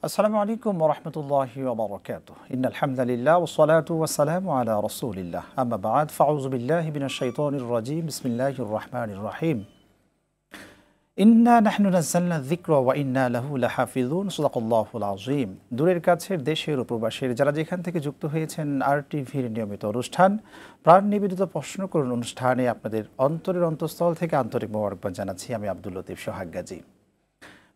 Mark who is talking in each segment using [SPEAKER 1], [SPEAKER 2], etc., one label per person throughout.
[SPEAKER 1] আসসালামু আলাইকুম ওয়া রাহমাতুল্লাহি ওয়া বারাকাতুহু। ইন্নাল হামদালিল্লাহ ওয়াস সালাতু ওয়াস সালামু আলা রাসূলিল্লাহ। আম্মা বা'দ, ফাউযু বিল্লাহি মিনাশ শাইতানির রাজীম। বিসমিল্লাহির রাহমানির রাহিম। ইন্না নাহনু নাযালনা যিকরা ওয়া ইন্না লাহু লাহাফিজুন। সাদাকাল্লাহুল আযীম। দূরের কাছের দেশের ও প্রবাসের যারা যেখান থেকে যুক্ত হয়েছেন RTVর নিয়মিত অনুষ্ঠান প্রাণ নিবেদিত প্রশ্ন করুন অনুষ্ঠানে আপনাদের অন্তরের অন্তঃস্থল থেকে আন্তরিক মোবারকবাদ জানাচ্ছি আমি আব্দুল লতিফ সোহাগ গাজী।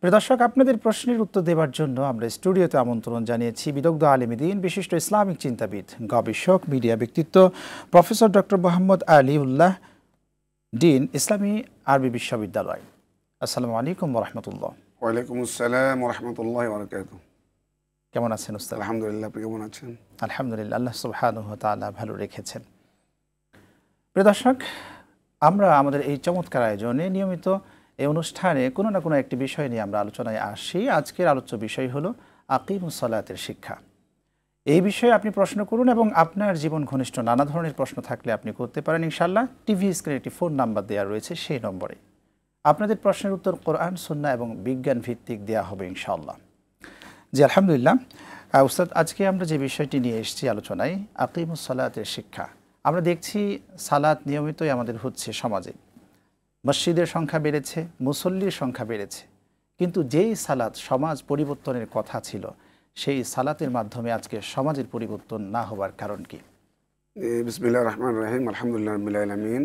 [SPEAKER 1] প্রিয় দর্শক, আপনাদের প্রশ্নের উত্তর দেওয়ার জন্য আমরা স্টুডিওতে আমন্ত্রণ জানিয়েছি বিদগ্ধ আলেম দ্বীন, বিশিষ্ট ইসলামিক চিন্তাবিদ, গবেষক, মিডিয়া ব্যক্তিত্ব professor doctor Mohammad Aliullah dean, ইসলামী আরবি বিশ্ববিদ্যালয়। আসসালামু আলাইকুম ওয়া রাহমাতুল্লাহ।
[SPEAKER 2] ওয়ালাইকুম আসসালাম ওয়া রাহমাতুল্লাহি ওয়া বারাকাতুহু।
[SPEAKER 1] কেমন আছেন উস্তাদ?
[SPEAKER 2] আলহামদুলিল্লাহ, আপনি কেমন আছেন?
[SPEAKER 1] আলহামদুলিল্লাহ, আল্লাহ সুবহানাহু ওয়া তাআলা ভালো রেখেছেন। প্রিয় দর্শক, আমরা আমাদের এই চমৎকার আয়োজনে নিয়মিত এই অনুষ্ঠানে কোনো না কোনো একটি বিষয় নিয়ে আমরা আলোচনায় আসি। আজকের আলোচ্য বিষয় হলো আকিমুস সালাতের শিক্ষা। এই বিষয়ে আপনি প্রশ্ন করুন এবং আপনার জীবন ঘনিষ্ঠ নানা ধরনের প্রশ্ন থাকলে আপনি করতে পারেন ইনশাআল্লাহ। টিভি স্ক্রিনে একটি ফোন নাম্বার দেওয়া রয়েছে, সেই নম্বরে আপনাদের প্রশ্নের উত্তর কোরআন, সুন্নাহ এবং বিজ্ঞান ভিত্তিক দেওয়া হবে ইনশাআল্লাহ। জি আলহামদুলিল্লাহ। উস্তাদ, আজকে আমরা যে বিষয়টি নিয়ে এসেছি আলোচনায়, আকিমুস সালাতের শিক্ষা। আমরা দেখছি সালাত নিয়মিতই আমাদের হচ্ছে সমাজে, মসজিদের সংখ্যা বেড়েছে, মুসল্লির সংখ্যা বেড়েছে, কিন্তু যেই সালাত সমাজ পরিবর্তনের কথা ছিল সেই সালাতের মাধ্যমে আজকে সমাজের পরিবর্তন না হওয়ার কারণ কি?
[SPEAKER 2] বিসমিল্লাহির রহমানির রহিম। আলহামদুলিল্লাহি রাব্বিল আলামিন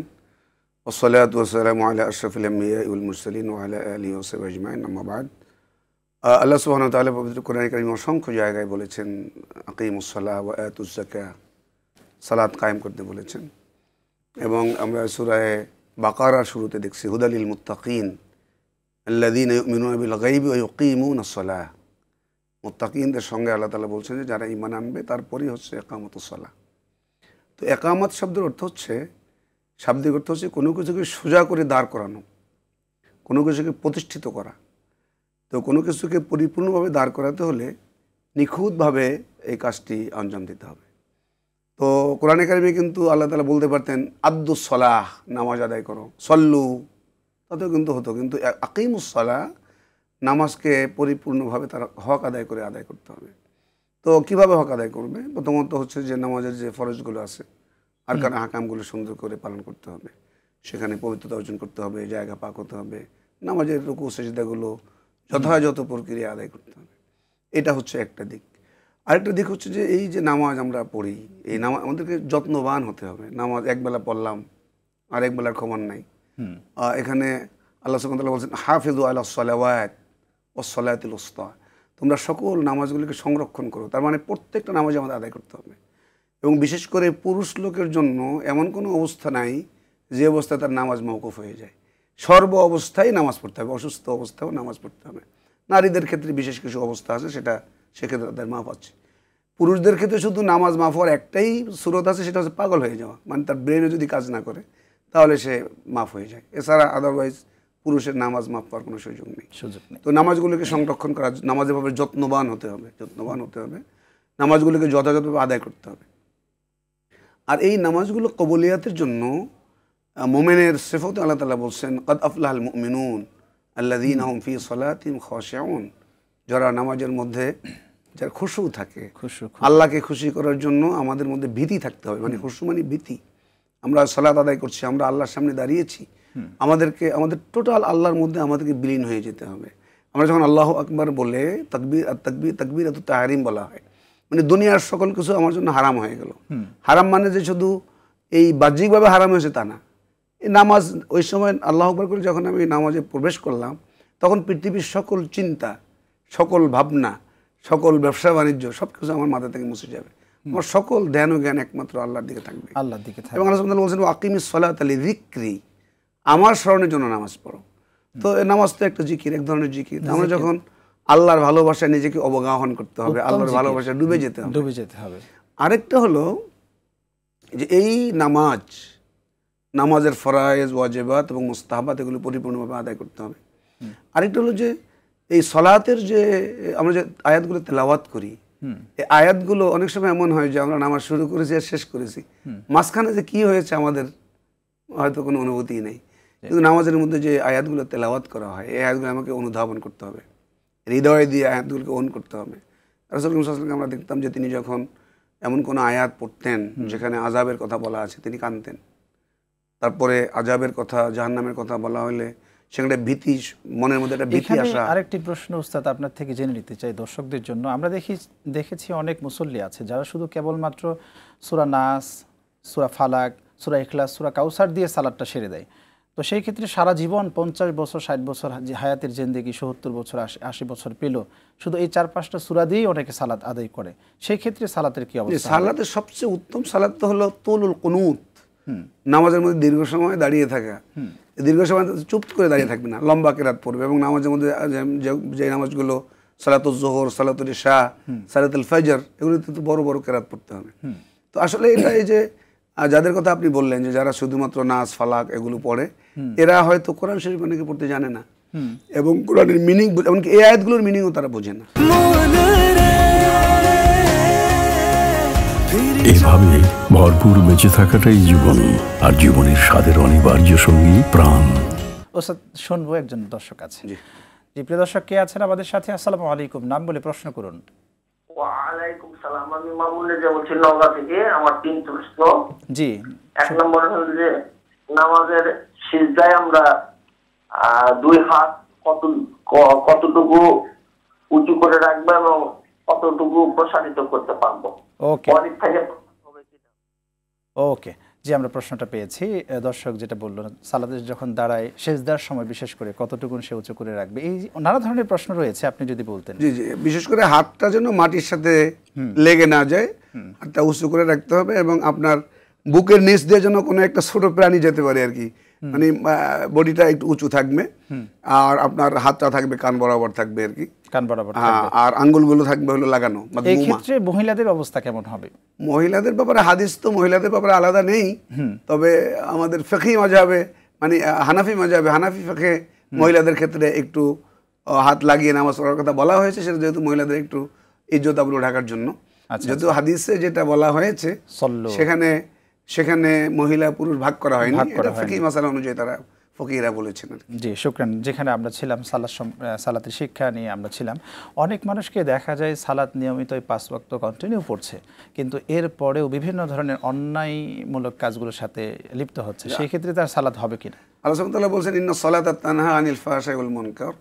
[SPEAKER 2] ওয়াস সালাতু ওয়াস সালামু আলা আশরাফিল আমবিয়া ওয়াল মুরসালিন ওয়া আলা আলিহি ওয়া সাহবিহি আজমাইন, আম্মা বা'দ। আল্লাহ সুবহানাহু ওয়া তাআলা পবিত্র কোরআনে কারীমে অসংখ্য জায়গায় বলেছেন আকিমুস সালাহ ওয়া আতুজ যাকাহ, সালাত কায়েম করতে বলেছেন। এবং আমরা সূরা বাকারার শুরুতে দেখছি হুদালিল মুত্তাকিন আল্লাযীনা ইউমিনুনা বিল গায়বি ওয়া ইউকিমুনাস সালাহ। মুত্তাকিনদের সঙ্গে আল্লাহ তাআলা বলছেন যে যারা ঈমান আনবে তারপরই হচ্ছে ইকামাতুস সালাহ। তো ইকামাত শব্দের অর্থ হচ্ছে, শাব্দিক অর্থ হচ্ছে কোনো কিছুকে সোজা করে দাঁড় করানো, কোনো কিছুকে প্রতিষ্ঠিত করা। তো কোনো কিছুকে পরিপূর্ণভাবে দাঁড় করাতে হলে নিখুঁতভাবে এই কাজটি অঞ্জাম দিতে হবে। তো কোরআনে কারিমে কিন্তু আল্লাহ তাআলা বলতে পারতেন আদ্দুস সালাহ, নামাজ আদায় করো, সল্লু, তাতেও কিন্তু হতো। কিন্তু আকিমুস সালাহ, নামাজকে পরিপূর্ণভাবে তার হক আদায় করতে হবে। তো কিভাবে হক আদায় করবে? প্রথমত হচ্ছে যে নামাজের যে ফরজগুলো আছে, আরকান আহকামগুলো সুন্দর করে পালন করতে হবে, সেখানে পবিত্রতা অর্জন করতে হবে, জায়গা পাক হতে হবে, নামাজের রুকু সেজদাগুলো যথাযথ প্রক্রিয়া আদায় করতে হবে। এটা হচ্ছে একটা দিক। আরেকটা দিক হচ্ছে যে এই যে নামাজ আমরা পড়ি, এই নামাজ আমাদেরকে যত্নবান হতে হবে। নামাজ একবেলা পড়লাম আর একবেলার খবর নাই। এখানে আল্লাহ সুবহানাহু ওয়া তাআলা বলছেন হাফিজু আলাস সালাওয়াত ওয়াস সালাতিল উসতা, তোমরা সকল নামাজগুলিকে সংরক্ষণ করো। তার মানে প্রত্যেকটা নামাজ আমাদের আদায় করতে হবে। এবং বিশেষ করে পুরুষ লোকের জন্য এমন কোনো অবস্থা নাই যে অবস্থায় তার নামাজ মওকুফ হয়ে যায়। সর্ব অবস্থায় নামাজ পড়তে হবে, অসুস্থ অবস্থায়ও নামাজ পড়তে হবে। নারীদের ক্ষেত্রে বিশেষ কিছু অবস্থা আছে, সেক্ষেত্রে তাদের মাফ আছে। পুরুষদের ক্ষেত্রে শুধু নামাজ মাফ হওয়ার একটাই সুরত আছে, সেটা হচ্ছে পাগল হয়ে যাওয়া, মানে তার ব্রেনে যদি কাজ না করে তাহলে সে মাফ হয়ে যায়। এছাড়া আদারওয়াইজ পুরুষের নামাজ মাফ পাওয়ার কোনো সুযোগ নেই। তো নামাজগুলোকে সংরক্ষণ করা, নামাজের ভাবে যত্নবান হতে হবে, নামাজগুলোকে যথাযথভাবে আদায় করতে হবে। আর এই নামাজগুলো কবুলিয়াতের জন্য মুমিনের সিফাত আল্লাহ তাআলা বলছেন ক্বাদ আফলাহাল মুমিনুন আল্লাযীনা হুম ফী সালাতিহিম খাশিউন, যারা নামাজের মধ্যে যার খুশু থাকে, আল্লাহকে খুশি করার জন্য আমাদের মধ্যে ভীতি থাকতে হবে। মানে খুশু মানে ভীতি। আমরা সালাত আদায় করছি, আমরা আল্লাহর সামনে দাঁড়িয়েছি, আমাদের টোটাল আল্লাহর মধ্যে আমাদেরকে বিলীন হয়ে যেতে হবে। আমরা যখন আল্লাহু আকবার বলে তাকবীরাতুত তাহরিম বলা হয়, মানে দুনিয়ার সকল কিছু আমার জন্য হারাম হয়ে গেল। হারাম মানে যে শুধু এই বাহ্যিকভাবে হারাম হয়েছে তা না। এই নামাজ, ওই সময় আল্লাহু আকবার করে যখন আমি নামাজে প্রবেশ করলাম, তখন পৃথিবীর সকল চিন্তা, সকল ভাবনা, সকল ব্যবসা বাণিজ্য সব কিছু আমার মাথা থেকে মুছে যাবে। আমার সকল ধ্যান ও জ্ঞান একমাত্র আল্লাহর দিকে থাকবে। এবং আল্লাহ সুবহানাহু বলছেন আকিমিস সালাতা লিযিকরি, আমার স্মরণের জন্য নামাজ পড়ো। তো নামাজ তো একটা জিকির, এক ধরনের জিকির। আমরা যখন আল্লাহর ভালোবাসায় নিজেকে অবগাহন করতে হবে, আল্লাহর ভালোবাসায় ডুবে যেতে হবে। আরেকটা হলো যে এই নামাজের ফরায়েজ, ওয়াজিবাত এবং মুস্তাহাবাত এগুলো পরিপূর্ণভাবে আদায় করতে হবে। আরেকটা হলো যে এই সালাতের যে আমরা যে আয়াতগুলো তেলাওয়াত করি, এই আয়াতগুলো অনেক সময় এমন হয় যে আমরা নামাজ শুরু করেছি আর শেষ করেছি, মাঝখানে যে কি হয়েছে আমাদের হয়তো কোনো অনুভূতি নেই। কিন্তু নামাজের মধ্যে যে আয়াতগুলো তেলাওয়াত করা হয়, এই আয়াতগুলো আমাকে অনুধাবন করতে হবে, হৃদয় দিয়ে আয়াতগুলোকে ওন করতে হবে। রাসূল সাল্লাল্লাহু আলাইহি ওয়াসাল্লামকে আমরা দেখতাম যে তিনি যখন এমন কোনো আয়াত পড়তেন যেখানে আযাবের কথা বলা আছে তিনি কাঁদতেন। তারপরে আযাবের কথা, জাহান্নামের কথা বলা হলে সেখানে ভীতি, মনের মধ্যে একটা ভীতি আসা।
[SPEAKER 1] আরেকটি প্রশ্ন উস্তাদ আপনার থেকে জেনে নিতে চাই দর্শকদের জন্য। আমরা দেখেছি অনেক মুসল্লি আছে যারা শুধু কেবলমাত্র সূরা নাস, সূরা ফালাক, সূরা ইখলাস, সূরা কাউসার দিয়ে সালাতটা সেরে দেয়। তো সেই ক্ষেত্রে সারা জীবন 50 বছর 60 বছর হায়াতের জিন্দেগি 70 বছর 80 বছর পেল, শুধু এই 4-5টা সূরা দিয়েই অনেকে সালাত আদায় করে। সেই ক্ষেত্রে সালাতের কি অবস্থা?
[SPEAKER 2] সালাতের সবচেয়ে উত্তম সালাত তো হলো তুলুল কুনুত, নামাজের মধ্যে দীর্ঘ সময় দাঁড়িয়ে থাকা। দীর্ঘ সময় চুপ করে দাঁড়িয়ে থাকবে না, লম্বা কেরাত পড়বে। এবং নামাজের মধ্যে যে নামাজগুলো সালাতুল জোহর, সালাতুল ইশা, সালাতুল ফজর, এগুলোতে তো বড় বড় কেরাত পড়তে হবে। তো আসলে এটা এই যে যাদের কথা আপনি বললেন যে যারা শুধুমাত্র নাস ফালাক এগুলো পড়ে, এরা হয়তো কোরআন শরীফ অনেকে পড়তে জানে না এবং কোরআনের মিনিং, এমনকি এই আয়াতগুলোর মিনিংও তারা বোঝে না।
[SPEAKER 3] এভাবে ভরপুর বেঁচে থাকাটাই জীবন, আর জীবনের স্বাদের অনিবার্য সঙ্গী প্রাণ।
[SPEAKER 1] ওস্তাদ, শুনবো একজন দর্শক আছে। জি, প্রিয় দর্শক কে আছেন আমাদের সাথে? আসসালামু আলাইকুম, নাম বলে প্রশ্ন করুন।
[SPEAKER 4] ওয়ালাইকুম সালাম, আমি মামুন রেজা বলছি নওগাঁ থেকে। আমার 3 প্রশ্ন।
[SPEAKER 1] জি।
[SPEAKER 4] 1 নম্বর হলো যে নামাজের সিজদায় আমরা 2 হাত কতটুকু উঁচু করে রাখবো এবং কতটুকু প্রসারিত করতে পারবো?
[SPEAKER 1] ওকে, ওকে, জি, আমরা প্রশ্নটা পেয়েছি। দর্শক যেটা বললো, সালাতে যখন দাঁড়ায় সেজদার সময় বিশেষ করে কতটুকু সে উঁচু করে রাখবে, এই নানা ধরনের প্রশ্ন রয়েছে, আপনি যদি বলতেন।
[SPEAKER 2] জি জি, বিশেষ করে হাতটা যেন মাটির সাথে লেগে না যায়, হাতটা উঁচু করে রাখতে হবে এবং আপনার বুকের নিচ দিয়ে যেন কোনো একটা ছোট প্রাণী যেতে পারে আর কি, মানে বডিটা একটু উঁচু থাকবে আর আপনার হাতটা থাকবে কান বরাবর থাকবে আর কি,
[SPEAKER 1] কান বরাবর,
[SPEAKER 2] আর আঙ্গুলগুলো থাকবে হলো লাগানো।
[SPEAKER 1] এই ক্ষেত্রে মহিলাদের অবস্থা কেমন হবে?
[SPEAKER 2] মহিলাদের ব্যাপারে হাদিস তো মহিলাদের ব্যাপারে আলাদা নেই, তবে আমাদের ফিকহি মাযহাবে, মানে হানাফি মাযহাবে, হানাফি ফিকহে মহিলাদের ক্ষেত্রে একটু হাত লাগিয়ে নামাজ পড়ার কথা বলা হয়েছে, সেটা যেহেতু মহিলাদের একটু ইজ্জত আবরু ঢাকার জন্য। যেহেতু হাদিসে যেটা বলা হয়েছে সেখানে মহিলা পুরুষ ভাগ করা হয়নি, এটা ফিকহি মাসালা অনুযায়ী তারা ফকিহরা বলেছেন।
[SPEAKER 1] জি, শুকরান। যেখানে আমরা ছিলাম সালাতের শিক্ষা নিয়ে আমরা ছিলাম, অনেক মানুষকে দেখা যায় সালাত নিয়মিত 5 ওয়াক্ত কন্টিনিউ পড়ছে, কিন্তু এর পরেও বিভিন্ন ধরনের অন্যায়মূলক কাজগুলোর সাথে লিপ্ত হচ্ছে, সেই ক্ষেত্রে তার সালাত হবে কিনা? আল্লাহ
[SPEAKER 2] সুবহানাহু ওয়া তাআলা বলেন ইন্না সালাতা তানহা আনিল ফাহশাই ওয়াল মুনকার।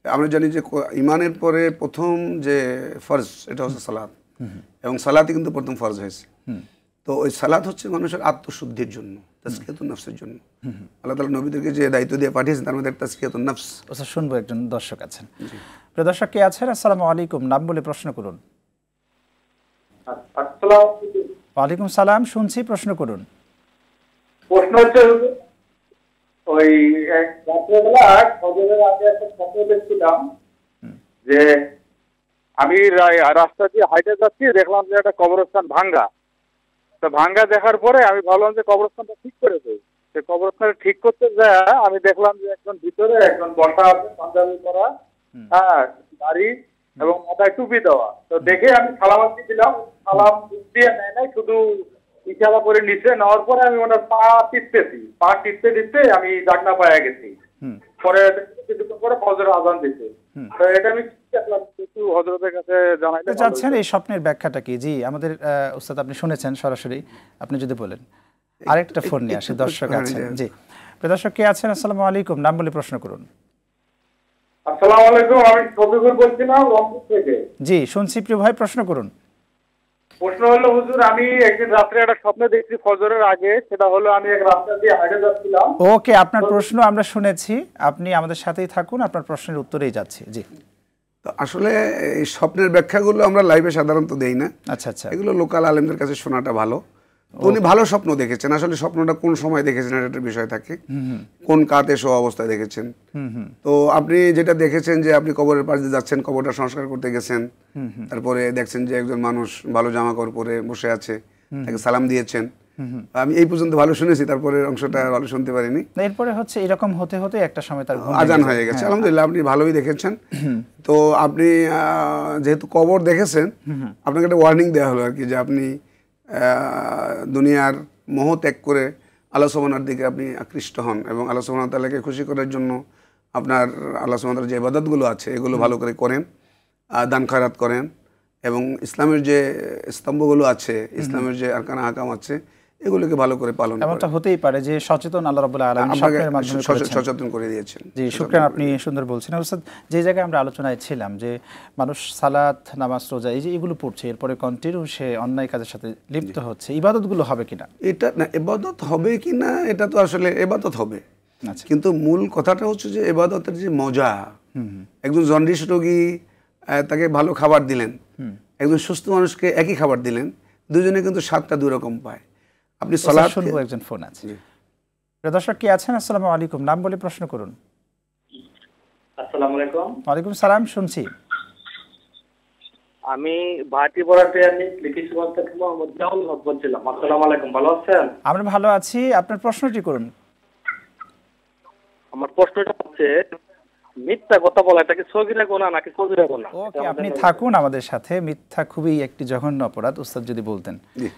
[SPEAKER 2] আমরা জানি যে ঈমানের পরে প্রথম যে ফরজ এটা হচ্ছে সালাত, এবং সালাতই কিন্তু প্রথম ফরজ হয়েছে। তো ওই সালাত হচ্ছে মানুষের আত্মশুদ্ধির জন্য, তাজকিয়াতুন নফসের জন্য। আল্লাহ তাআলা নবীদেরকে যে দায়িত্ব দিয়ে পাঠিয়েছেন তার মধ্যে তাজকিয়াতুন নফস।
[SPEAKER 1] আচ্ছা, শুনবো, একজন দর্শক আছেন। প্রিয় দর্শক কে আছেন? আসসালামু আলাইকুম, নাম বলে প্রশ্ন করুন।
[SPEAKER 4] আসসালামু আলাইকুম।
[SPEAKER 1] ওয়ালাইকুম সালাম, শুনছি, প্রশ্ন করুন।
[SPEAKER 4] প্রশ্ন হচ্ছে ওই রাত্রেবেলা ফজরের আগে একটা স্বপ্ন দেখছিলাম যে আমি রাস্তা দিয়ে হাইটে যাচ্ছি, দেখলাম যে একটা কবরস্থান ভাঙ্গা। তো ভাঙ্গা দেখার পরে আমি ভাবলাম যে কবরস্থানটা ঠিক করে দেই। সে কবরস্থানটা ঠিক করতে যায় আমি দেখলাম যে একজন ভিতরে একজন বসা আছে, পাঞ্জাবি পরা, হ্যাঁ, দাড়ি এবং মাথায় টুপি দেওয়া। তো দেখে আমি সালাম দিলাম, সালাম দিয়ে নেয় নাই, শুধু ইশারা করে নিচে নেওয়ার পরে আমি ওনার পা টিপতে আমি ডাকনা পায়ে গেছি। পরে কিছুক্ষণ পরে ফজরের আযান দিতে। তো এটা আমি একটু হযরতের কাছে জানাইতে
[SPEAKER 1] চাচ্ছেন, এই স্বপ্নের ব্যাখ্যাটা কি? জি, আমাদের উস্তাদ আপনি শুনেছেন সরাসরি, আপনি যদি বলেন। আরেকটা ফোন নিয়ে আসে, দর্শক আছেন। জি, দর্শক কে আছেন? আসসালামু আলাইকুম, নাম বলে প্রশ্ন করুন।
[SPEAKER 4] আসসালামু আলাইকুম, আমি শফিকুল বলছিলাম রংপুর থেকে।
[SPEAKER 1] জি, শুনছি, প্রিয় ভাই, প্রশ্ন করুন।
[SPEAKER 4] প্রশ্ন হলো হুজুর, আমি একদিন রাত্রে একটা স্বপ্ন দেখছি ফজরের আগে, সেটা হলো আমি এক রাস্তা দিয়ে হাঁটে যাচ্ছিলাম।
[SPEAKER 1] ওকে, আপনার প্রশ্ন আমরা শুনেছি, আপনি আমাদের সাথেই থাকুন, আপনার প্রশ্নের উত্তরেই যাচ্ছি। জি,
[SPEAKER 2] তো আসলে এই স্বপ্নের ব্যাখ্যাগুলো আমরা লাইভে সাধারণত দেই না।
[SPEAKER 1] আচ্ছা আচ্ছা,
[SPEAKER 2] এগুলো লোকাল আলেমদের কাছে শোনাটা ভালো। উনি ভালো স্বপ্ন দেখেছেন, আসলে স্বপ্নটা কোন সময় দেখেছেন এটা একটা বিষয় থাকে, কোন কাতে শোয়া অবস্থায় দেখেছেন। তো আপনি যেটা দেখেছেন যে আপনি কবরের পাশ দিয়ে যাচ্ছেন, কবরটা সংস্কার করতে গেছেন, তারপরে দেখছেন যে একজন মানুষ ভালো জামা কাপড় পরে বসে আছে, তাকে সালাম দিয়েছেন। আমি এই পর্যন্ত ভালো শুনেছি, তারপরে অংশটা ভালো শুনতে পারিনি।
[SPEAKER 1] এরপরে হচ্ছে এরকম হতে হতে একটা সময় তার
[SPEAKER 2] আজান হয়ে গেছে। আলহামদুলিল্লাহ, আপনি ভালোই দেখেছেন। তো আপনি যেহেতু কবর দেখেছেন, আপনাকে একটা ওয়ার্নিং দেওয়া হলো আর কি, যে আপনি দুনিয়ার মোহ ত্যাগ করে আল্লাহ সুবহানাহু দিকে আপনি আকৃষ্ট হন এবং আল্লাহ সুবহানাহু তাআলাকে খুশি করার জন্য আপনার আল্লাহ সুবহানাহু ওয়া তাআলার যে ইবাদতগুলো আছে এগুলো ভালো করে করেন, দান খয়রাত করেন, এবং ইসলামের যে স্তম্ভগুলো আছে, ইসলামের যে আরকান আহকাম আছে, এগুলোকে ভালো করে পালন করেন।
[SPEAKER 1] এমনটা হতেই পারে যে সচেতন আল্লাহ রাব্বুল আলামিন স্বপ্নের মাধ্যমে করেছেন।
[SPEAKER 2] সচেতন করে দিয়েছেন।
[SPEAKER 1] জি, শুকরান, আপনি সুন্দর বলছেন। উস্তাদ, যে জায়গায় আমরা আলোচনায় ছিলাম যে মানুষ সালাত, নামাজ, রোজা এই যে এগুলো পড়ছে, এরপরে কন্টিনিউ সে অন্যায় কাজের সাথে লিপ্ত হচ্ছে, ইবাদতগুলো হবে কিনা?
[SPEAKER 2] এটা না, ইবাদত হবে কিনা এটা তো আসলে ইবাদত হবে,
[SPEAKER 1] আচ্ছা,
[SPEAKER 2] কিন্তু মূল কথাটা হচ্ছে যে ইবাদতের যে মজা, একজন জন্ডিস রোগী তাকে ভালো খাবার দিলেন, একজন সুস্থ মানুষকে একই খাবার দিলেন, দুজনে কিন্তু স্বাদটা দুই রকম পায়। আপনি সালাত
[SPEAKER 1] শুনবো, একজন ফোন আছে। প্রিয় দর্শক কি আছেন? আসসালামু আলাইকুম, নাম বলে প্রশ্ন করুন।
[SPEAKER 5] আসসালামু আলাইকুম।
[SPEAKER 1] ওয়ালাইকুম সালাম, শুনছি।
[SPEAKER 5] আমি ভাটি পড়াতে আমি লিখিতগঞ্জ থেকে মোহাম্মদ জাউল হক বলছিলাম। আসসালামু আলাইকুম, ভালো আছেন?
[SPEAKER 1] আমরা ভালো আছি, আপনার প্রশ্নটি করুন।
[SPEAKER 5] আমার প্রশ্নটা হচ্ছে, মিথ্যা কথা বলা এটা কি সগীরা গুনাহ নাকি কবিরা গুনাহ?
[SPEAKER 1] ওকে, আপনি থাকুন আমাদের সাথে। মিথ্যা খুবই একটি জঘন্য অপরাধ, উস্তাদ যদি বলতেন।
[SPEAKER 2] জি,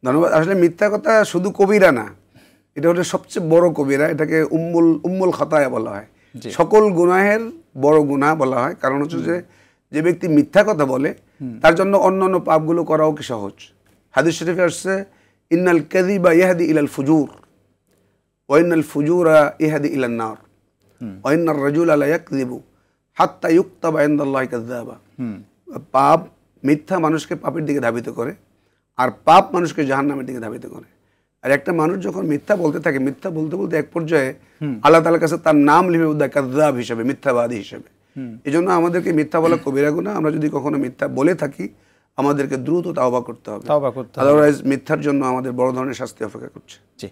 [SPEAKER 2] ধন্যবাদ। আসলে মিথ্যা কথা শুধু কবিরা না, এটা হচ্ছে সবচেয়ে বড় কবিরা। এটাকে উম্মুল খাতায়া বলা হয়, সকল গুনাহের বড় গুনাহ বলা হয়। কারণ হচ্ছে যে ব্যক্তি মিথ্যা কথা বলে তার জন্য অন্যান্য পাপগুলো করাও কি সহজ। হাদিস শরীফে আসছে, ইন্নাল কাযিবা ইয়াহদি ইলাল ফুজুর ওয়া ইন্নাল ফুজুরা ইয়াহদি ইলান নার ওয়া ইন্নার রাজুলা লা ইয়াকযিবু হাত্তা ইউকতাবা ইনদাল্লাহি কাযযাবা। পাপ, মিথ্যা মানুষকে পাপের দিকে ধাবিত করে, আর পাপ মানুষকে জাহান্নামের দিকে ধাবিত করে। আর একটা মানুষ যখন মিথ্যা বলতে থাকে, মিথ্যা বলতে বলতে এক পর্যায়ে আল্লাহ তাআলার কাছে তার নাম লিপিবদ্ধ হয় কাযযাব হিসেবে, মিথ্যাবাদী হিসেবে। এই জন্য আমাদেরকে মিথ্যা বলা কবিরা গুনাহ। আমরা যদি কখনো মিথ্যা বলে থাকি, আমাদেরকে দ্রুত তাওবা করতে হবে, আদারওয়াইজ মিথ্যার জন্য আমাদের বড় ধরনের শাস্তি অপেক্ষা করছে।
[SPEAKER 1] জি,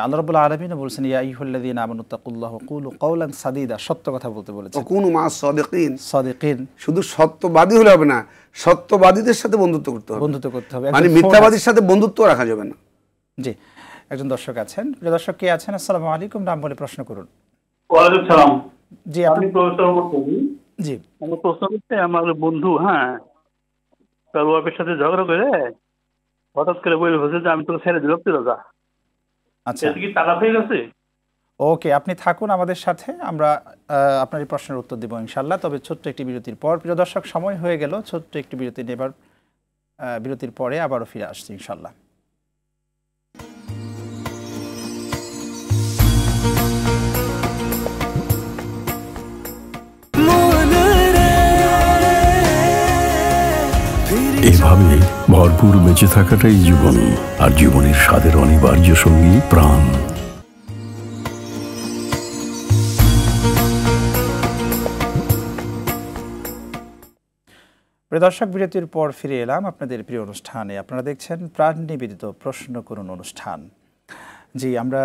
[SPEAKER 1] আল্লাহ রাব্বুল আলামিন বলেছেন, ইয়া আইয়ুহাল্লাযীনা আমানুত্তাকুল্লাহ ওয়া কুলু কাওলান সাদীদা, সত্য কথা বলতে বলেছেন।
[SPEAKER 2] ওয়া কুনু মা'আস সাদিকিন,
[SPEAKER 1] সাদিকিন,
[SPEAKER 2] শুধু সত্যবাদী হলে হবে না, সত্যবাদীদের সাথে বন্ধুত্ব করতে হবে।
[SPEAKER 1] বন্ধুত্ব করতে হবে,
[SPEAKER 2] মানে মিথ্যাবাদীর সাথে বন্ধুত্ব রাখা যাবে না।
[SPEAKER 1] জি, একজন দর্শক আছেন। প্রিয় দর্শক কে আছেন? আসসালামু আলাইকুম, নাম বলে প্রশ্ন করুন।
[SPEAKER 6] ওয়ালাইকুম সালাম।
[SPEAKER 1] জি,
[SPEAKER 6] আমি প্রফেসর বলছি।
[SPEAKER 1] জি,
[SPEAKER 6] আমার প্রশ্ন করতে, আমার বন্ধু তার ওয়াইফের সাথে ঝগড়া করে হঠাৎ করে বলে বলছে যে আমি তোকে ছেড়ে দিলাম, তুই রাজা।
[SPEAKER 1] আচ্ছা,
[SPEAKER 6] এটা কি তালাক হয়ে গেছে?
[SPEAKER 1] ওকে, আপনি থাকুন আমাদের সাথে, আমরা আপনার এই প্রশ্নের উত্তর দেব ইনশাআল্লাহ। তবে ছোট্ট একটি বিরতির পর। প্রিয় দর্শক, সময় হয়ে গেল, ছোট্ট একটি বিরতি নেবার, বিরতির পরে আবারও ফিরে আসছি ইনশাআল্লাহ।
[SPEAKER 3] এভাবে ভরপুর বেঁচে থাকাটাই জীবন, আর জীবনের স্বাদের অনিবার্য সঙ্গী প্রাণ।
[SPEAKER 1] প্রিয় দর্শক, বিরতির পর ফিরে এলাম আপনাদের প্রিয় অনুষ্ঠানে। আপনারা দেখছেন প্রাণ নিবেদিত প্রশ্ন করুন অনুষ্ঠান। জি, আমরা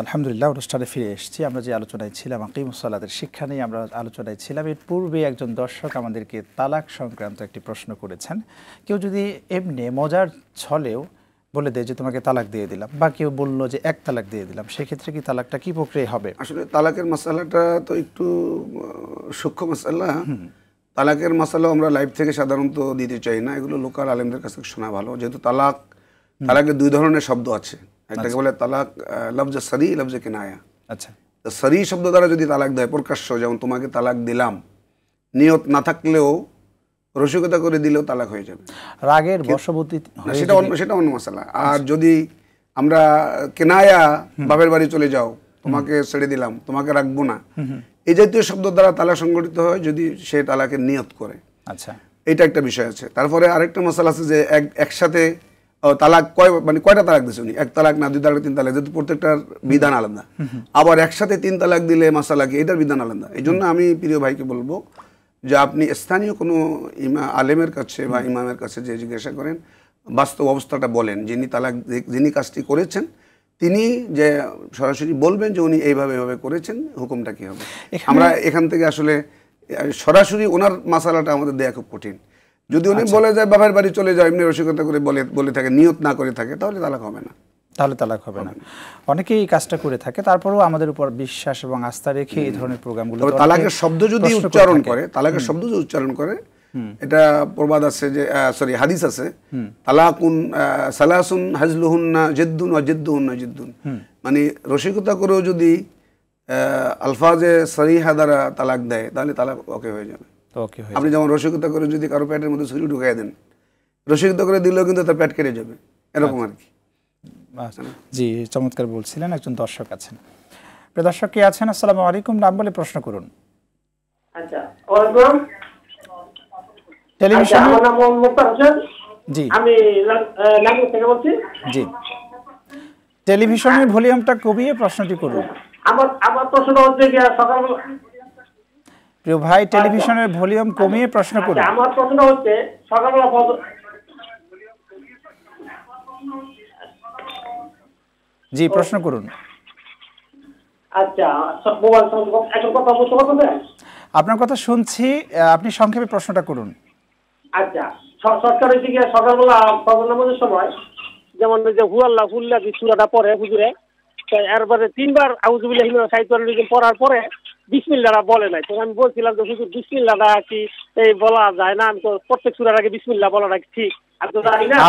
[SPEAKER 1] আলহামদুলিল্লাহ অনুষ্ঠানে ফিরে এসেছি। আমরা যে আলোচনায় ছিলাম, আকিমুস সালাতের শিক্ষা নিয়ে আমরা আলোচনায় ছিলাম। এর পূর্বে একজন দর্শক আমাদেরকে তালাক সংক্রান্ত একটি প্রশ্ন করেছেন। কেউ যদি এমনি মজার ছলেও বলে দেয় যে তোমাকে তালাক দিয়ে দিলাম, বা কেউ বললো যে এক তালাক দিয়ে দিলাম, সেক্ষেত্রে কি তালাকটা কি প্রক্রিয়া হবে?
[SPEAKER 2] আসলে তালাকের মাসালাটা তো একটু সূক্ষ্ম মাসালা। তালাকের মাসালা আমরা লাইভ থেকে সাধারণত দিতে চাই না, এগুলো লোকাল আলেমদের কাছে শোনা ভালো। যেহেতু তালাকের দুই ধরনের শব্দ আছে, একটাকে বলে তালাক লফজে সরি, লফজে কিনায়া।
[SPEAKER 1] আচ্ছা,
[SPEAKER 2] সরি শব্দ দ্বারা যদি তালাক দেয় প্রকাশ্য, যেমন তোমাকে তালাক দিলাম, নিয়ত না থাকলেও রসিকতা করে দিলেও তালাক হয়ে যাবে,
[SPEAKER 1] রাগের বশবর্তী,
[SPEAKER 2] সেটা অন্য মশলা। আর যদি আমরা কেনায়া, বাপের বাড়ি চলে যাও, তোমাকে ছেড়ে দিলাম, তোমাকে রাখবো না, এই জাতীয় শব্দ দ্বারা তালাক সংগঠিত হয় যদি সে তালাকের নিয়ত করে।
[SPEAKER 1] আচ্ছা,
[SPEAKER 2] এটা একটা বিষয় আছে। তারপরে আরেকটা মশলা আছে যে একসাথে তালাক কয়টা তালাক দিচ্ছে উনি, এক তালাক না, দুই তালাক, তিন তালাক, যেহেতু প্রত্যেকটার বিধান আলাদা। আবার একসাথে তিন তালাক দিলে মাসালা কি, এটার বিধান আলাদা। এই জন্য আমি প্রিয় ভাইকে বলবো যে আপনি স্থানীয় কোনো আলেমের কাছে বা ইমামের কাছে যে জিজ্ঞাসা করেন, বাস্তব অবস্থাটা বলেন, যিনি কাজটি করেছেন তিনি যে সরাসরি বলবেন যে উনি এইভাবে করেছেন, হুকুমটা কি হবে। আমরা এখান থেকে আসলে সরাসরি ওনার মাসালাটা আমাদের দেয়া খুব কঠিন। যদি উনি বলে যায় বাবার বাড়ি চলে যায়, এমনি রসিকতা করে বলে থাকে, নিয়ত না করে থাকে, তাহলে তালাক হবে না।
[SPEAKER 1] অনেকেই এই কাজটা করে থাকে। তারপরেও আমাদের উপর বিশ্বাস এবং আস্থা রেখে এই ধরনের প্রোগ্রামগুলো,
[SPEAKER 2] তালাকের শব্দ যদি উচ্চারণ করে, এটা প্রবাদ আছে যে, সরি হাদিস আছে, তালাকুন সালাসুন হাজলুহুন্না জিদ্দুন ওয়া জিদ্দুহুন্না জিদ্দুন, মানে রসিকতা করেও যদি আলফাজে সরিহা দ্বারা তালাক দেয়, তাহলে তালাক ওকে হয়ে যাবে।
[SPEAKER 1] ওকে,
[SPEAKER 2] আপনি যেমন রসিকতা করে যদি কারো পেটের মধ্যে ছুরি ঢুকাই দেন, রসিকতা করে দিলেও কিন্তু তার পেট কেটে যাবে, এরকম আর কি।
[SPEAKER 1] জি, চমৎকার বলছিলেন। একজন দর্শক আছেন। প্রিয় দর্শক কে আছেন? আসসালামু আলাইকুম, নাম বলে প্রশ্ন করুন।
[SPEAKER 7] আচ্ছা, ওয়ালাইকুম।
[SPEAKER 1] টেলিভিশন,
[SPEAKER 7] আমার নাম মোহাম্মদ হোসেন।
[SPEAKER 1] জি,
[SPEAKER 7] আমি লাঙ্গুর থেকে বলছি।
[SPEAKER 1] জি, টেলিভিশনের ভলিউমটা কমিয়ে প্রশ্নটি করুন।
[SPEAKER 7] আমার প্রশ্ন হচ্ছে কি, সকালবেলা
[SPEAKER 1] প্রিয় ভাই, টেলিভিশনের ভলিউম কমিয়ে প্রশ্ন করুন।
[SPEAKER 7] আমার প্রশ্ন হচ্ছে সকালবেলা
[SPEAKER 1] জি, প্রশ্ন করুন।
[SPEAKER 7] আচ্ছা, মোবাইল এখন কথা বলতে পারবেন?
[SPEAKER 1] আপনার কথা শুনছি, আপনি সংক্ষেপে প্রশ্নটা করুন।
[SPEAKER 7] আচ্ছা, সরকার হচ্ছে গিয়ে সকালবেলা ফজর নামাজের সময় যেমন ওই যে হুয়াল্লাহ হুল্লা যে সূরাটা পড়ে হুজুরে, এরপরে 3 বার আউযুবিল্লাহি মিনাশ শাইতানির রাজিম পড়ার পরে বিসমিল্লাহটা বলে নাই। তো আমি বলছিলাম যে হুজুর বিসমিল্লাহটা কি এই বলা যায় না? আমি তো প্রত্যেক সূরার আগে বিসমিল্লাহ বলাটা ঠিক।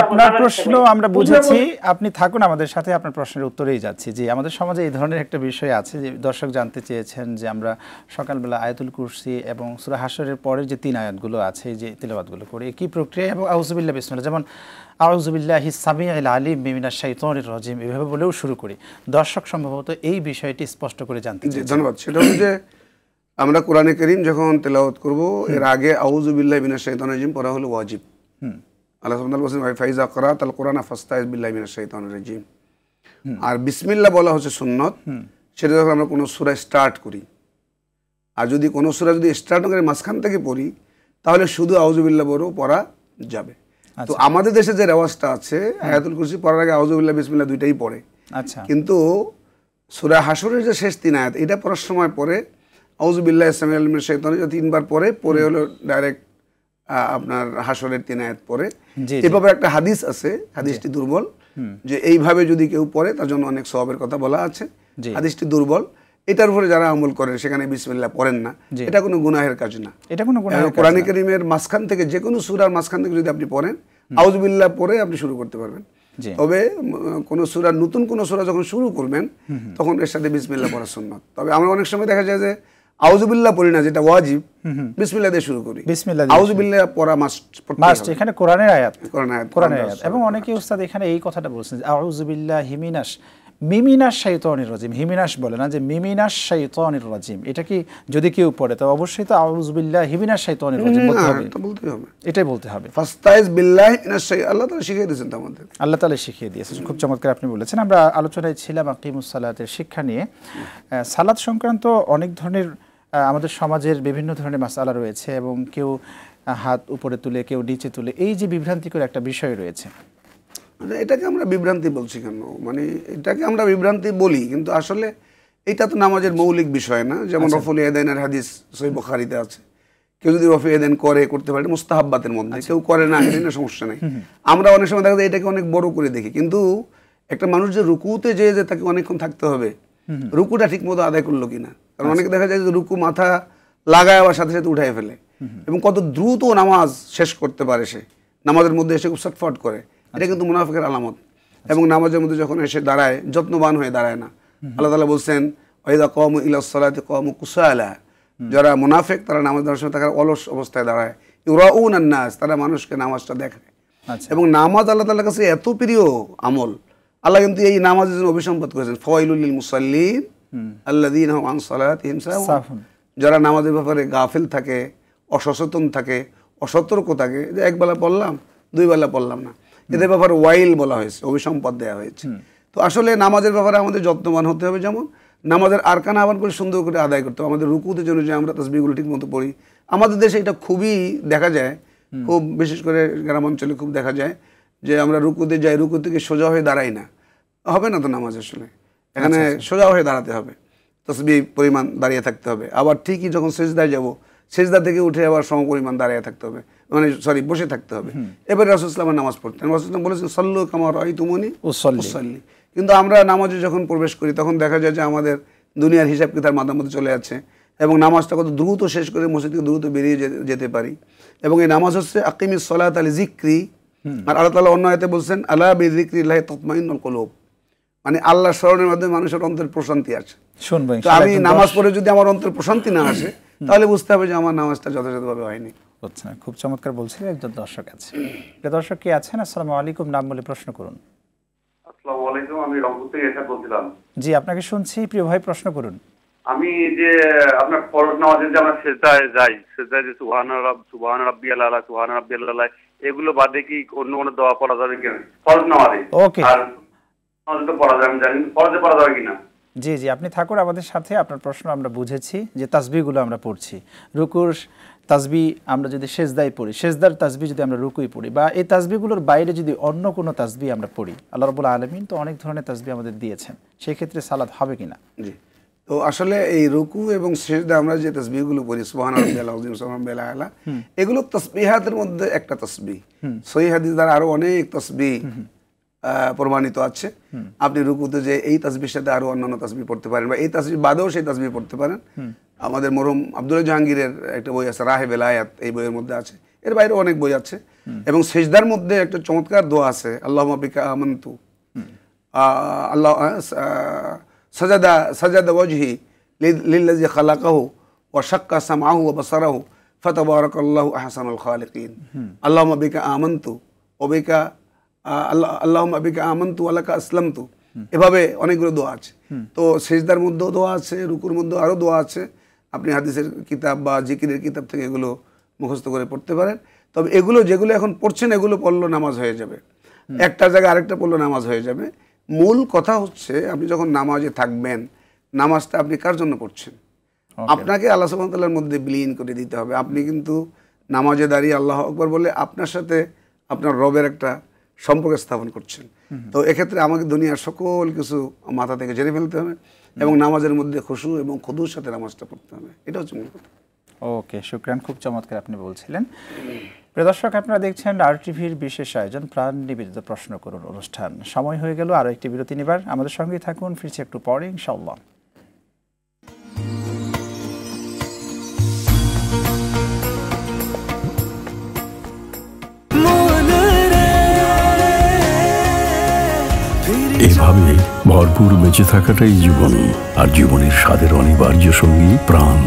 [SPEAKER 1] আপনার প্রশ্ন আমরা বুঝেছি, আপনি থাকুন আমাদের সাথে, আপনার প্রশ্নের উত্তরেই যাচ্ছি। যে আমাদের সমাজে এই ধরনের একটা বিষয় আছে যে দর্শক জানতে চেয়েছেন যে আমরা সকালবেলা আয়াতুল কুরসি এবং সূরা হাশরের পরের যে 3 আয়াতগুলো আছে, এই যে তিলাওয়াতগুলো করি, কি প্রক্রিয়া, এবং আউযুবিল্লাহ বিসমিল্লাহ, যেমন আউযুবিল্লাহি সামিউল আলিম মিনাশ শাইতানির রাজিম এভাবে বলেও শুরু করি। দর্শক সম্ভবত এই বিষয়টি স্পষ্ট করে জানতে চেয়েছেন।
[SPEAKER 2] ধন্যবাদ। সেটা হচ্ছে যে আমরা কোরআনে কারীম যখন তেলাওয়াত করব, এর আগে আউযুবিল্লাহি মিনাশ শাইতানির রাজিম পড়া হলো ওয়াজিব। আল্লাহ সুবহানাহু ওয়া তাআলা বলেন ফাইজা ক্রাআতাল কুরআনা ফাস্তাইজ বিল্লাহি মিনাশ শাইতানির রাজিম। আর বিসমিল্লাহ বলা হচ্ছে সুন্নত। সেটা যখন আমরা কোনো সূরা স্টার্ট করি, আর যদি কোনো সূরা যদি স্টার্ট করে মাঝখান থেকে পড়ি, তাহলে শুধু আউযুবিল্লাহ বলেও পড়া যাবে। তো আমাদের দেশে যে রেওয়াজটা আছে, আয়াতুল কুরসি পড়ার আগে আউযুবিল্লাহ বিসমিল্লাহ দুইটাই পড়ে।
[SPEAKER 1] আচ্ছা,
[SPEAKER 2] কিন্তু সূরা হাশরের যে শেষ 3 আয়াত, এটা পড়ার সময় পরে আউযুবিল্লাহি সামিউল আলিম মিনাশ শাইতানির রাজিম 3 বার পরে হলো ডাইরেক্ট আপনার হাশরের 3 আয়াত পরে। এভাবে একটা হাদিস আছে, হাদিসটি দুর্বল, যে এইভাবে যদি কেউ পড়ে তার জন্য অনেক সওয়াবের কথা বলা আছে। হাদিসটি দুর্বল। এটার উপরে যারা আমল করেন সেখানে বিসমিল্লাহ পড়েন না, এটা কোনো গুনাহের কাজ না।
[SPEAKER 1] এটা কোনো গুনাহের কাজ না।
[SPEAKER 2] কোরআন কারীমের মাঝখান থেকে যে কোনো সূরার মাঝখান থেকে যদি আপনি পড়েন, আউযুবিল্লাহ পড়ে আপনি শুরু করতে পারবেন। তবে কোনো সূরা, নতুন কোনো সূরা যখন শুরু করবেন তখন এর সাথে বিসমিল্লাহ পড়া সুন্নাত। তবে আমরা অনেক সময় দেখা যায় যে আউযুবিল্লাহ পড়ি না, যেটা ওয়াজিব, বিসমিল্লাহ দিয়ে শুরু করি। আউযুবিল্লাহ পড়া মাস্ট,
[SPEAKER 1] এখানে কোরআনের আয়াত,
[SPEAKER 2] কোরআনের আয়াত।
[SPEAKER 1] এবং অনেকে উস্তাদ এখানে এই কথাটা বলছেন, আউযুবিল্লাহি মিনাশ শাইতানির রাজিম, হিমিনাশ বলে না, যে মিমিনাশ শাইতানির রাজিম। এটা কি যদি কেউ পড়ে তো অবশ্যই তো আউযুবিল্লাহি মিনাশ শাইতানির রাজিম বলতে হবে,
[SPEAKER 2] এটা বলতেই হবে,
[SPEAKER 1] এটাই বলতে হবে।
[SPEAKER 2] ফাস্তাইজ বিল্লাহি মিনাশ শাইতানির, আল্লাহ তাআলা শিখিয়ে দিয়েছেন আমাদের,
[SPEAKER 1] আল্লাহ তাআলা শিখিয়ে দিয়েছেন। খুব চমৎকার আপনি বলেছেন। আমরা আলোচনায় ছিলাম আকিমুস সালাতের শিক্ষা নিয়ে। সালাত সংক্রান্ত অনেক ধরনের আমাদের সমাজের বিভিন্ন ধরনের মাসআলা রয়েছে, এবং কেউ হাত উপরে তুলে, কেউ নিচে তুলে, এই যে বিভ্রান্তিকর একটা বিষয় রয়েছে।
[SPEAKER 2] এটাকে আমরা বিভ্রান্তি বলছি কেন? মানে এটাকে আমরা বিভ্রান্তি বলি, কিন্তু আসলে এটা তো নামাজের মৌলিক বিষয় না। যেমন রফুল ইয়াদাইনের হাদিস সহিহ বুখারীতে আছে, কেউ যদি রফুল ইয়াদাইন করতে পারে মুস্তাহাব্বাতের মধ্যে, কেউ করে না, এটা সমস্যা নেই। আমরা অনেক সময় দেখা যায় এটাকে অনেক বড় করে দেখি, কিন্তু একটা মানুষ যে রুকুতে যে তাকে অনেকক্ষণ থাকতে হবে, রুকুটা ঠিক মতো আদায় করলো কিনা। কারণ অনেকে দেখা যায় যে রুকু মাথা লাগায় আবার সাথে সাথে উঠাই ফেলে, এবং কত দ্রুত নামাজ শেষ করতে পারে সে, নামাজের মধ্যে এসে খুব ছটফট করে, এটা কিন্তু মুনাফিকের আলামত। এবং নামাজের মধ্যে যখন এসে দাঁড়ায়, যত্নবান হয়ে দাঁড়ায় না। আল্লাহ তাআলা বলছেন ওয়াইদা কামু ইলাস সালাতি কামু কুসালা, যারা মুনাফিক তারা নামাজ পড়ার সময় তারা অলস অবস্থায় দাঁড়ায়। ইউরাউনান নাস, তারা মানুষকে নামাজটা দেখায়। এবং নামাজ আল্লাহ তাআলার কাছে এত প্রিয় আমল, আল্লাহ কিন্তু এই নামাজের জন্য অভিসম্পাদ করেছেন, ফাওয়াইলুল লিল মুসাল্লিন আল্লাযীনা হুম আন সালাতিহিম সাহুন, যারা নামাজের ব্যাপারে গাফিল থাকে, অসচেতন থাকে, অসতর্ক থাকে, যে একবেলা পড়লাম, 2 বেলা পড়লাম না, এদের ব্যাপারে ওয়াইল বলা হয়েছে, অভিসম্পাদ দেওয়া হয়েছে। তো আসলে নামাজের ব্যাপারে আমাদের যত্নবান হতে হবে। যেমন নামাজের আরকান আহ্বান করে সুন্দর করে আদায় করতে হবে। আমাদের রুকুতে জন্য যে আমরা তাসবিহগুলো ঠিক মতো পড়ি, আমাদের দেশে এটা খুবই দেখা যায়, খুব বিশেষ করে গ্রামাঞ্চলে খুব দেখা যায় যে আমরা রুকুতে যাই, রুকু থেকে সোজা হয়ে দাঁড়াই না, হবে না তো নামাজ। আসলে এখানে সোজা হয়ে দাঁড়াতে হবে, তাসবিহ পরিমাণ দাঁড়িয়ে থাকতে হবে। আবার ঠিকই যখন সিজদায় যাব, সিজদা থেকে উঠে আবার সম পরিমাণ দাঁড়িয়ে থাকতে হবে, মানে বসে থাকতে হবে। এবারে রাসূল সাল্লাল্লাহু আলাইহি ওয়াসাল্লাম নামাজ পড়তেন, রাসূল সাল্লাল্লাহু আলাইহি ওয়াসাল্লাম বলেছেন সাল্লু কামা রাআইতুমুনি উসাল্লি। কিন্তু আমরা নামাজে যখন প্রবেশ করি তখন দেখা যায় যে আমাদের দুনিয়ার হিসাব কিতাব মাথার মধ্যে চলে যাচ্ছে, এবং নামাজটা কত দ্রুত শেষ করে মসজিদ থেকে দ্রুত বেরিয়ে যেতে পারি। এবং এই নামাজ হচ্ছে আকিমিস সালাতা লিযিকরি। আর আল্লাহ তাআলা অন্য আয়াতে বলছেন আলা বিযিকরিল্লাহি তাতমাইন্নুল কুলুব, মানে আল্লাহ স্মরণের মাধ্যমে মানুষের অন্তরের প্রশান্তি আসে।
[SPEAKER 1] শুনবো
[SPEAKER 2] তো আমি নামাজ পড়ে যদি আমার অন্তরের প্রশান্তি না আসে তাহলে বুঝতে হবে যে আমার নামাজটা যথাযথভাবে হয়নি।
[SPEAKER 1] হচ্ছে না। খুব চমৎকার বলছিলেন। একজন দর্শক আছে। দর্শক কে আছেন? আসসালামু আলাইকুম, নাম বলে প্রশ্ন করুন।
[SPEAKER 8] আসসালামু আলাইকুম, আমি রংপুর থেকে এসে বলছিলাম।
[SPEAKER 1] জি, আপনাকে শুনছি প্রিয় ভাই, প্রশ্ন করুন।
[SPEAKER 8] আমি যে আপনার ফরজ নামাজে যে আমরা সিজদায় যাই, সিজদায় যে সুবহান রাব্বিয়াল আলা, সুবহান রাব্বিয়াল আলা, এগুলো বাদে কি অন্য কোনো দোয়া পড়া যাবে কিনা ফরজ নামাজে?
[SPEAKER 1] ওকে,
[SPEAKER 8] আর নামাজে তো পড়া যায়, আমি জানি ফরজে পড়া যাবে কিনা।
[SPEAKER 1] জি জি, আপনি থাকুন আমাদের সাথে। আপনার প্রশ্ন আমরা বুঝেছি যে তাসবিহগুলো আমরা পড়ছি, রুকুর তাসবিহ আমরা যদি সেজদায় পড়ি, সেজদার তাসবিহ যদি আমরা রুকুই পড়ি, বা এই তাসবিহগুলোর বাইরে যদি অন্য কোনো তাসবিহ আমরা পড়ি, আল্লাহ রাব্বুল আলামিন তো অনেক ধরনের তাসবিহ আমাদের দিয়েছেন, সেই ক্ষেত্রে সালাত হবে কিনা?
[SPEAKER 2] জি, তো আসলে এই রুকু এবং সিজদা আমরা যে তাসবিহগুলো পড়ি, সুবহান রাব্বিয়াল আযীম, সুবহান রাব্বিয়াল আলা, এগুলো তাসবিহাতের মধ্যে একটা তাসবিহ। সহিহ হাদিস দ্বারা আরো অনেক তাসবিহ প্রমাণিত আছে। আপনি রুকুতে যে এই তাসবিহের সাথে আরো অন্যান্য তাসবিহ পড়তে পারেন, বা এই তাসবিহ বাদেও সেই তাসবিহ পড়তে পারেন। আমাদের মরহুম আব্দুল্লাহ জাহাঙ্গীরের একটা বই আছে, রাহে বেলায়াত, এই বইয়ের মধ্যে আছে। এর বাইরেও অনেক বই আছে। এবং সিজদার মধ্যে একটা চমৎকার দোয়া আছে, আল্লাহুম্মা বিকা আমানতু, আল্লাহ সাজাদা ওয়াজহি লিল্লাযী খালাকাহু ওয়া শাক্কা সামআহু ওয়া বাসারাহু ফাতাবারাকাল্লাহু আহসানুল খালিকিন। আল্লাহুম্মা বিকা আমানতু ওয়া বিকা আল্লাহুম্মা বিকা আমানতু ওয়া লাকা আসলামতু। এভাবে অনেকগুলো দোয়া আছে। তো সিজদার মধ্যেও দোয়া আছে, রুকুর মধ্যেও আরো দোয়া আছে। আপনি হাদিসের কিতাব বা জিকিরের কিতাব থেকে এগুলো মুখস্থ করে পড়তে পারেন। তবে এগুলো যেগুলো এখন পড়ছেন, এগুলো পড়লো নামাজ হয়ে যাবে, একটা জায়গায় আরেকটা পড়লো নামাজ হয়ে যাবে। মূল কথা হচ্ছে আপনি যখন নামাজে থাকবেন, নামাজটা আপনি কার জন্য পড়ছেন? আপনাকে আল্লাহ সুবহানাহু ওয়া তাআলার মধ্যে বিলীন করে দিতে হবে। আপনি কিন্তু নামাজে দাঁড়িয়ে আল্লাহু আকবার বলে আপনার সাথে আপনার রবের একটা সম্পর্ক স্থাপন করছেন। তো এক্ষেত্রে আমাকে দুনিয়ার সকল কিছু মাথা থেকে ঝেড়ে ফেলতে হবে এবং নামাজের মধ্যে খুশু এবং খুদুর সাথে নামাজটা পড়তে হবে। এটা হচ্ছে মূল কথা।
[SPEAKER 1] ওকে, শুকরান, খুব চমৎকার আপনি বলছিলেন। প্রিয় দর্শক, আপনারা দেখছেন RTVর বিশেষ আয়োজন প্রাণ নিবেদিত প্রশ্ন করুন অনুষ্ঠান। সময় হয়ে গেল আরো একটি বিরতি নেবার, আমাদের সঙ্গেই থাকুন, ফিরছি একটু পরে ইনশাআল্লাহ।
[SPEAKER 3] এভাবে ভরপুর বেঁচে থাকাটাই জীবন, আর জীবনের স্বাদের অনিবার্য সঙ্গী প্রাণ।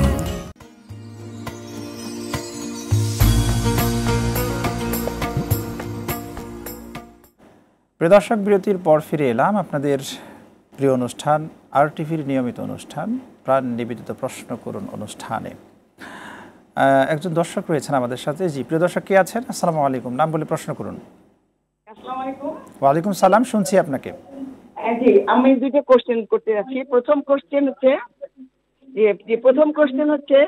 [SPEAKER 1] প্রিয় দর্শক, বিরতির পর ফিরে এলাম আপনাদের প্রিয় অনুষ্ঠান RTVর নিয়মিত অনুষ্ঠান প্রাণ নিবেদিত প্রশ্ন করুন অনুষ্ঠানে। একজন দর্শক রয়েছেন আমাদের সাথে। জি, প্রিয় দর্শক কে আছেন? আসসালামু আলাইকুম, নাম বলে প্রশ্ন করুন।
[SPEAKER 9] আসসালামু আলাইকুম।
[SPEAKER 1] ওয়ালাইকুম সালাম, শুনছি আপনাকে।
[SPEAKER 9] জি, আমি দুইটা কোশ্চেন করতে যাচ্ছি। প্রথম কোশ্চেন হচ্ছে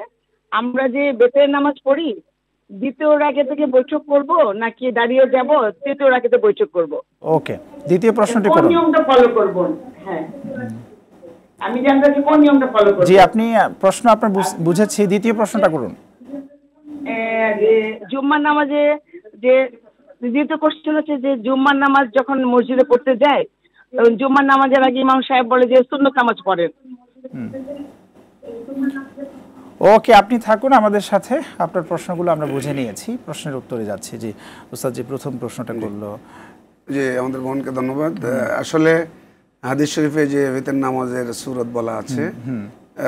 [SPEAKER 9] আমরা যে বেতের নামাজ পড়ি, দ্বিতীয় রাকাতে থেকে বৈঠক করব নাকি দাঁড়িয়ে যাব, তৃতীয় রাকাতে বৈঠক করব?
[SPEAKER 1] ওকে, দ্বিতীয় প্রশ্নটি
[SPEAKER 9] কোন
[SPEAKER 1] করুন।
[SPEAKER 9] নিয়মটা ফলো করব? হ্যাঁ, আমি জানতে চাই কোন নিয়মটা ফলো করব।
[SPEAKER 1] জি, আপনি প্রশ্ন আপনার বুঝেছি, দ্বিতীয় প্রশ্নটা করুন।
[SPEAKER 9] যে জুম্মার নামাজে যে দ্বিতীয় কোশ্চেন হচ্ছে যে জুম্মার নামাজ যখন মসজিদে পড়তে যায়, জুম্মার নামাজের আগে ইমাম সাহেব বলে যে সুন্নত নামাজ পড়েন।
[SPEAKER 1] ওকে, আপনি থাকুন আমাদের সাথে, আপনার প্রশ্নগুলো আমরা বুঝে নিয়েছি, প্রশ্নের উত্তরে যাচ্ছি। জি উস্তাদ, জি প্রথম প্রশ্নটা করলো।
[SPEAKER 2] যে আমাদের বোনকে ধন্যবাদ। আসলে হাদিস শরীফে যে বেতের নামাজের সূরত বলা আছে,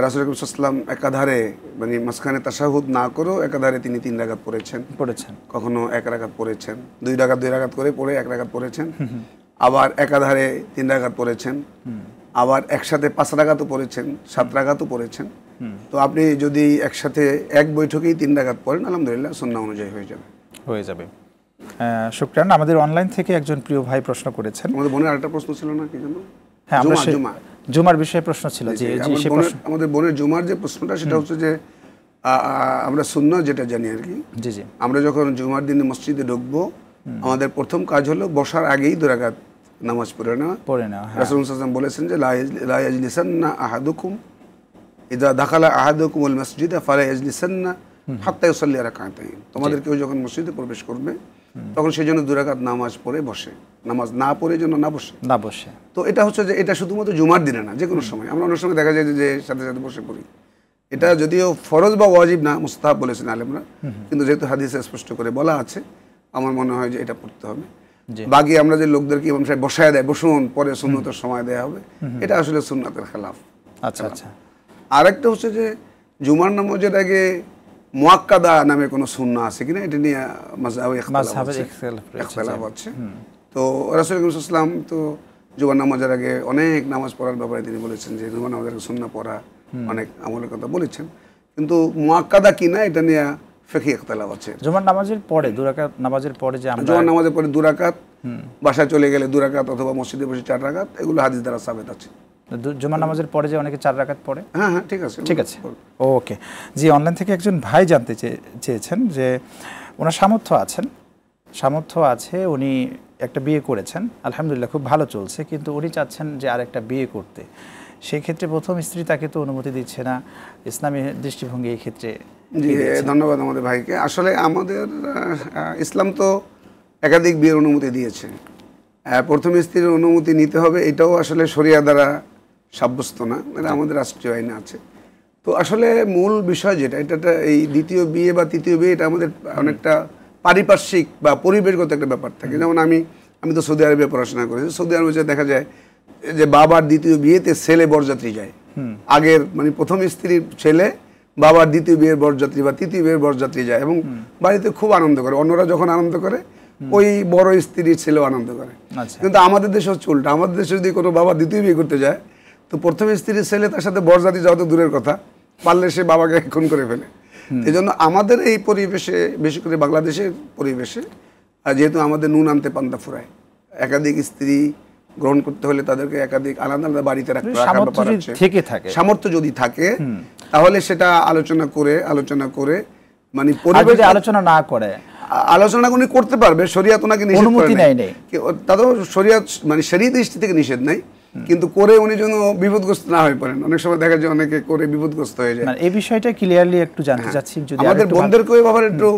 [SPEAKER 2] রাসূল করিম সাল্লাল্লাহু আলাইহি ওয়াসাল্লাম একাধারে মানে মাঝখানে তাশাহুদ না করেও একাধারে তিনি 3 রাকাত পড়েছেন, কখনো 1 রাকাত পড়েছেন, 2 রাকাত করে পড়ে 1 রাকাত পড়েছেন, আবার একাধারে 3 রাকাত পড়েছেন, আবার একসাথে 5 রাকাতও পড়েছেন, 7 রাকাতও পড়েছেন। তো আপনি যদি একসাথে এক বৈঠকেই 3 রাকাত পড়েন, আলহামদুলিল্লাহ সুন্নাহ অনুযায়ী হয়ে যাবে।
[SPEAKER 1] শুকরান। আমাদের অনলাইন থেকে একজন প্রিয় ভাই প্রশ্ন করেছেন।
[SPEAKER 2] আমাদের বোনের আরেকটা প্রশ্ন ছিল না, কি জানো?
[SPEAKER 1] হ্যাঁ, জুমার বিষয়ে প্রশ্ন ছিল। জি জি,
[SPEAKER 2] আমাদের বোনের জুমার যে প্রশ্নটা, সেটা হচ্ছে যে আমরা সুন্নাহ যেটা জানি আর কি, জি জি, আমরা যখন জুমার দিনে মসজিদে ঢুকবো, আমাদের প্রথম কাজ হলো বসার আগেই 2 রাকাত নামাজ পড়ে নেওয়া। রাসূল সাল্লাল্লাহু আলাইহি ওয়াসাল্লাম বলেছেন যে লা ইয়াজলিসান্না আহাদুকুম ইযা দাখালা আহাদুকুমুল মাসজিদা ফালা ইয়াজলিসান্না হাত্তা ইউসাল্লি রাকাতাইন। তোমাদের কেউ যখন মসজিদে প্রবেশ করবে, তখন সেই জন্য 2 রাকাত নামাজ পড়ে বসে, নামাজ না পড়ে যেন না বসে। তো এটা হচ্ছে যে এটা শুধুমাত্র জুমার দিনে না, যে কোনো সময়। আমরা অনেক সময় দেখা যায় যে সাথে সাথে বসে পড়ি। এটা যদিও ফরজ বা ওয়াজিব না, মুস্তাহাব বলেছেন আলেমরা, কিন্তু যেহেতু হাদিসে স্পষ্ট করে বলা আছে, আমার মনে হয় যে এটা পড়তে হবে। বাকি আমরা যে লোকদেরকে ইমাম সাহেব বসায় দেয়, বসুন পরে সুন্নতের সময় দেয়া হবে, এটা আসলে সুন্নতের খেলাফ।
[SPEAKER 1] আচ্ছা আচ্ছা।
[SPEAKER 2] আরেকটা হচ্ছে যে জুমার নামাজের আগে মুআক্কাদা নামে কোনো সুন্নাহ আছে কিনা, এটা নিয়ে মাযহাবে ইখতিলাফ আছে। তো রাসূল করিম সাল্লাল্লাহু আলাইহি ওয়াসাল্লাম তো জুমার নামাজের আগে অনেক নামাজ পড়ার ব্যাপারে তিনি বলেছেন যে জুমার নামাজের আগে সুন্নাহ পড়া অনেক আমলের কথা বলেছেন, কিন্তু মুআক্কাদা কিনা এটা নিয়ে ফিকহি ইখতিলাফ আছে।
[SPEAKER 1] জুমার নামাজের পরে 2 রাকাত নামাজের পরে যে আমরা
[SPEAKER 2] জুমার নামাজের পরে 2 রাকাত, বাসায় চলে গেলে 2 রাকাত অথবা মসজিদে বসে 4 রাকাত, এগুলো হাদিস দ্বারা সাবিত আছে।
[SPEAKER 1] জুমার নামাজের পরে যে অনেকে 4 রাকাত পড়ে,
[SPEAKER 2] হ্যাঁ হ্যাঁ ঠিক আছে
[SPEAKER 1] ঠিক আছে, ওকে। জি, অনলাইন থেকে একজন ভাই জানতে চেয়েছেন যে ওনার সামর্থ্য আছে, উনি একটা বিয়ে করেছেন, আলহামদুলিল্লাহ খুব ভালো চলছে, কিন্তু উনি চাচ্ছেন যে আরেকটা বিয়ে করতে। সেই ক্ষেত্রে প্রথম স্ত্রী তাকে তো অনুমতি দিচ্ছে না, ইসলামী দৃষ্টিভঙ্গি এই ক্ষেত্রে।
[SPEAKER 2] জি, ধন্যবাদ আমাদের ভাইকে। আসলে আমাদের ইসলাম তো একাধিক বিয়ের অনুমতি দিয়েছে, প্রথম স্ত্রীর অনুমতি নিতে হবে, এটাও আসলে শরিয়া দ্বারা সাব্যস্ত না, এটা আমাদের রাষ্ট্রীয় আইনে আছে। তো আসলে মূল বিষয় যেটা, এটা এই দ্বিতীয় বিয়ে বা তৃতীয় বিয়ে, এটা আমাদের অনেকটা পারিপার্শ্বিক বা পরিবেশগত একটা ব্যাপার থাকে। যেমন আমি তো সৌদি আরবে পড়াশোনা করেছি, সৌদি আরবে দেখা যায় যে বাবার দ্বিতীয় বিয়েতে ছেলে বরযাত্রী যায়, আগের মানে প্রথম স্ত্রীর ছেলে বাবার দ্বিতীয় বিয়ের বরযাত্রী বা তৃতীয় বিয়ের বরযাত্রী যায়, এবং বাড়িতে খুব আনন্দ করে, অন্যরা যখন আনন্দ করে ওই বড় স্ত্রীর ছেলেও আনন্দ করে। কিন্তু আমাদের দেশে হচ্ছে উল্টা, আমাদের দেশে যদি কোনো বাবা দ্বিতীয় বিয়ে করতে যায় তো প্রথম স্ত্রীর ছেলে তার সাথে বরযাত্রী যাওয়া তো দূরের কথা, পারলে সে বাবাকে খুন করে ফেলে। এই জন্য আমাদের এই পরিবেশে, বেশি করে বাংলাদেশের পরিবেশে, যেহেতু আমাদের নুন আনতে পান্তা ফুরায়, একাধিক স্ত্রী গ্রহণ করতে হলে তাদেরকে একাধিক আলাদা আলাদা বাড়িতে রাখার ব্যাপার আছে। সামর্থ্য যদি থাকে তাহলে সেটা আলোচনা করে মানে পরিবেশ
[SPEAKER 1] আলোচনা না করে
[SPEAKER 2] আলোচনা উনি করতে পারবে, শরিয়াত ওনাকে নিষেধ করে নাই, তাতেও শরিয়াত মানে শরীয়ত দৃষ্টি থেকে নিষেধ নাই, কিন্তু করে উনি যেন বিপদগ্রস্ত না হয়ে পড়েন। অনেক সময় দেখা যায় অনেকে করে বিপদগ্রস্ত হয়ে যায়।
[SPEAKER 1] এই বিষয়টা ক্লিয়ারলি একটু জানতে চাচ্ছি, যদি
[SPEAKER 2] আমাদের বন্ধুদেরকেও এই ব্যাপারে একটু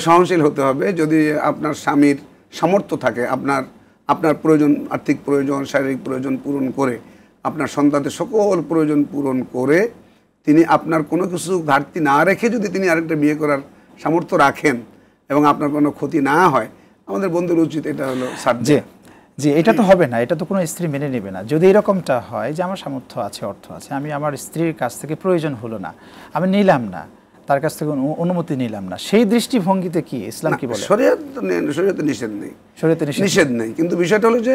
[SPEAKER 2] সহনশীল হতে হবে। যদি আপনার স্বামীর সামর্থ্য থাকে, আপনার প্রয়োজন, আর্থিক প্রয়োজন, শারীরিক প্রয়োজন পূরণ করে, আপনার সন্তানদের সকল প্রয়োজন পূরণ করে, তিনি আপনার কোনো কিছু ঘাটতি না রেখে যদি তিনি আরেকটা বিয়ে করার সামর্থ্য রাখেন এবং আপনার কোনো ক্ষতি না হয়, আমাদের বন্ধুর উচিত এটা হলো ছাড় দেয়া।
[SPEAKER 1] জি, এটা তো হবে না, এটা তো কোনো স্ত্রী মেনে নেবে না। যদি এরকমটা হয় যে আমার সামর্থ্য আছে, অর্থ আছে, আমি আমার স্ত্রীর কাছ থেকে প্রয়োজন হলো না, আমি নিলাম না, তার কাছ থেকে অনুমতি নিলাম না, সেই দৃষ্টিভঙ্গিতে কি ইসলাম কি বলে?
[SPEAKER 2] শরীয়তে নিষেধ নেই, নিষেধ নেই, কিন্তু বিষয়টা হলো যে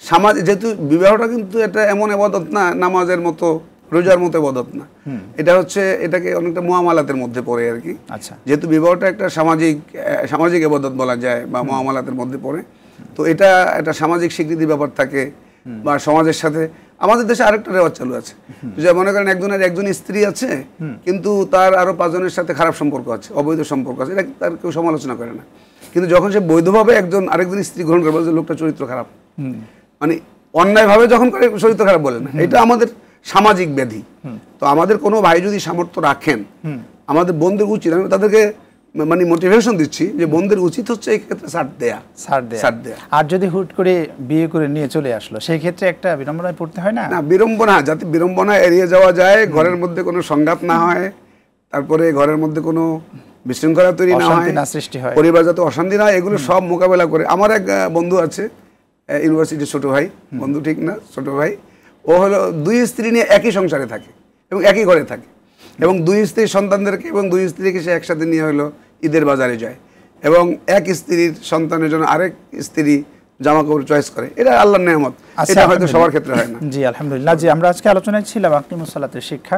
[SPEAKER 2] সমাজ, যেহেতু বিবাহটা কিন্তু এটা এমন ইবাদত না, নামাজের মতো রোজার মতো ইবাদত না, এটা হচ্ছে এটাকে অনেকটা মুআমালাতের মধ্যে পড়ে আর কি।
[SPEAKER 1] আচ্ছা,
[SPEAKER 2] যেহেতু বিবাহটা একটা সামাজিক ইবাদত বলা যায় বা মুআমালাতের মধ্যে পড়ে, তো এটা একটা সামাজিক স্বীকৃতির ব্যাপার থাকে বা সমাজের সাথে। আমাদের দেশে আরেকটা রেওয়াজ চালু আছে, যে মনে করেন একজন স্ত্রী আছে কিন্তু তার আরো 5 জনের সাথে খারাপ সম্পর্ক আছে, অবৈধ সম্পর্ক আছে, এটা তার কেউ সমালোচনা করে না। কিন্তু যখন সে বৈধভাবে আরেকজন স্ত্রী গ্রহণ করে, বলে লোকটা চরিত্র খারাপ, মানে অন্যায়ভাবে যখন করে চরিত্র খারাপ বলে না, এটা আমাদের সামাজিক ব্যাধি। তো আমাদের কোনো ভাই যদি সামর্থ্য রাখেন, আমাদের বন্ধুর উচিত, আমি তাদেরকে মানে মোটিভেশন দিচ্ছি যে বন্ধুর উচিত হচ্ছে এই ক্ষেত্রে ছাড় দেয়া।
[SPEAKER 1] আর যদি হুট করে বিয়ে করে নিয়ে চলে আসলো, সেই ক্ষেত্রে একটা বিড়ম্বনায় পড়তে হয় না?
[SPEAKER 2] না, বিড়ম্বনা, যাতে বিড়ম্বনা এড়িয়ে যাওয়া যায়, ঘরের মধ্যে কোনো সংঘাত না হয়, তারপরে ঘরের মধ্যে কোনো বিশৃঙ্খলা তৈরি না হয়, পরিবার যাতে অশান্তি না হয়, এগুলো সব মোকাবেলা করে। আমার এক বন্ধু আছে, ইউনিভার্সিটির ছোট ভাই, বন্ধু ঠিক না, ছোট ভাই, ও হলো 2 স্ত্রী নিয়ে একই সংসারে থাকে এবং একই ঘরে থাকে, এবং 2 স্ত্রীর সন্তানদেরকে এবং 2 স্ত্রীকে সে একসাথে নিয়ে হলো ঈদের বাজারে যায়, এবং এক স্ত্রীর সন্তানের জন্য আরেক স্ত্রী জামা কাপড় চয়েস করে। এটা আল্লাহর নেয়ামত, এটা হয়তো সবার ক্ষেত্রে হয় না।
[SPEAKER 1] জি, আলহামদুলিল্লাহ। জি, আমরা আজকে আলোচনায় ছিলাম আকিমুস সালাতের শিক্ষা।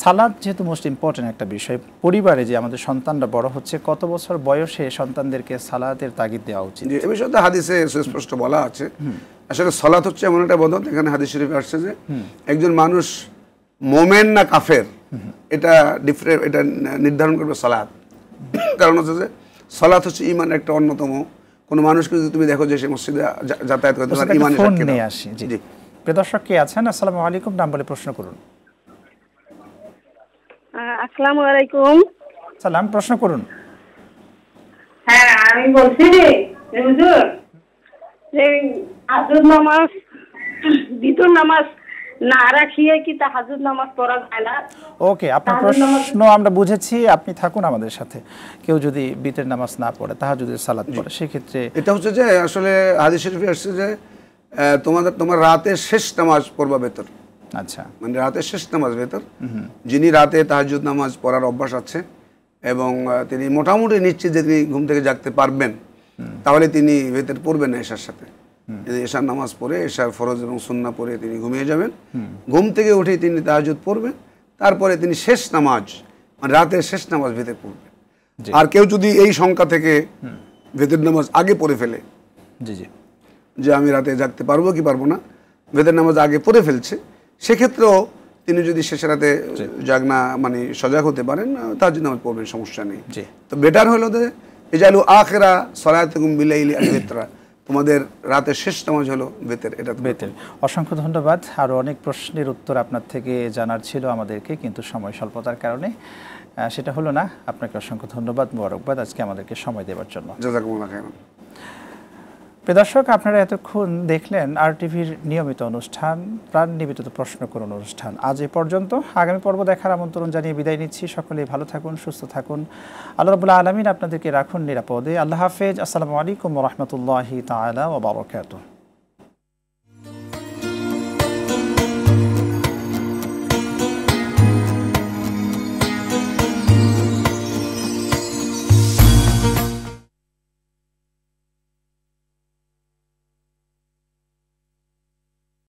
[SPEAKER 1] সালাত যেহেতু মোস্ট ইম্পর্টেন্ট একটা বিষয়, পরিবারে যে আমাদের সন্তানরা বড় হচ্ছে, কত বছর বয়সে সন্তানদেরকে সালাতের তাগিদ দেওয়া উচিত?
[SPEAKER 2] এই বিষয়টা হাদিসে সুস্পষ্ট বলা আছে। আসলে সালাত হচ্ছে এমন একটা ইবাদত, এখানে হাদিস শরীফে আসছে যে একজন মানুষ মোমেন না কাফের, এটা নির্ধারণ করবে সালাত। কারণ হচ্ছে যে সালাত হচ্ছে ঈমানের একটা অন্যতম। কোনো মানুষকে যদি তুমি দেখো যে সে মসজিদে যাতায়াত করতে পারে, ঈমানের সাক্ষী
[SPEAKER 1] নিয়ে আসি। জি, প্রিয় দর্শক কে আছেন? আসসালামু আলাইকুম, নাম বলে প্রশ্ন করুন।
[SPEAKER 10] আসসালামু আলাইকুম।
[SPEAKER 1] সালাম, প্রশ্ন করুন।
[SPEAKER 10] হ্যাঁ, আমি বলছি হুজুর, যে আসর নামাজ, বিতর নামাজ না রাখিয়ে কি তাহাজ্জুদ নামাজ পড়া যায় না?
[SPEAKER 1] ওকে, আপনার প্রশ্ন আমরা বুঝেছি, আপনি থাকুন আমাদের সাথে। কেউ যদি বিতের নামাজ না পড়ে, তাহাজ্জুদের সালাত পড়ে, সেক্ষেত্রে
[SPEAKER 2] এটা হচ্ছে যে আসলে হাদিস শরীফে আসছে যে তোমার রাতের শেষ নামাজ পড়বা বেতর।
[SPEAKER 1] আচ্ছা,
[SPEAKER 2] মানে রাতের শেষ নামাজ বেতর। যিনি রাতে তাহাজ্জুদ নামাজ পড়ার অভ্যাস আছে এবং তিনি মোটামুটি নিশ্চিত যে তিনি ঘুম থেকে জাগতে পারবেন, তাহলে তিনি বেতর পড়বেন না এশার সাথে। এশার নামাজ পড়ে, এশার ফরজ এবং সুন্নাহ পড়ে তিনি ঘুমিয়ে যাবেন। ঘুম থেকে উঠে তিনি তাহাজ্জুদ পড়বেন, তারপরে তিনি শেষ নামাজ মানে রাতের শেষ নামাজ বেতর পড়বেন। আর কেউ যদি এই সংখ্যা থেকে বেতর নামাজ আগে পড়ে ফেলে,
[SPEAKER 1] জি জি,
[SPEAKER 2] যে আমি রাতে জাগতে পারবো কি পারবো না, বেতর নামাজ আগে পড়ে ফেলছে, সেক্ষেত্রেও তিনি যদি শেষ রাতে জাগনা মানে সজাগ হতে পারেন, তাহাজ্জুদ নামাজ পড়বেন, সমস্যা নেই। তো বেটার হলো যে ইজালু আখিরা সলাতুকুম বিলাইলি আল-বিতরা, তোমাদের রাতের শেষ নামাজ হলো বেতের। এটা
[SPEAKER 1] বেতের। অসংখ্য ধন্যবাদ। আরও অনেক প্রশ্নের উত্তর আপনার থেকে জানার ছিল আমাদেরকে, কিন্তু সময় স্বল্পতার কারণে সেটা হলো না। আপনাকে অসংখ্য ধন্যবাদ, মোবারকবাদ আজকে আমাদেরকে সময় দেওয়ার জন্য।
[SPEAKER 2] জাযাকুমুল্লাহ খাইরান।
[SPEAKER 1] প্রিয় দর্শক, আপনারা এতক্ষণ দেখলেন RTVর নিয়মিত অনুষ্ঠান প্রাণ নিবেদিত প্রশ্ন করুন অনুষ্ঠান। আজ এ পর্যন্ত। আগামী পর্ব দেখার আমন্ত্রণ জানিয়ে বিদায় নিচ্ছি। সকলেই ভালো থাকুন, সুস্থ থাকুন। আল্লাহ রাব্বুল আলামিন আপনাদেরকে রাখুন নিরাপদে। আল্লাহ হাফেজ। আসসালামু আলাইকুম ওয়া রাহমাতুল্লাহি তাআলা ওয়া বারাকাতুহু।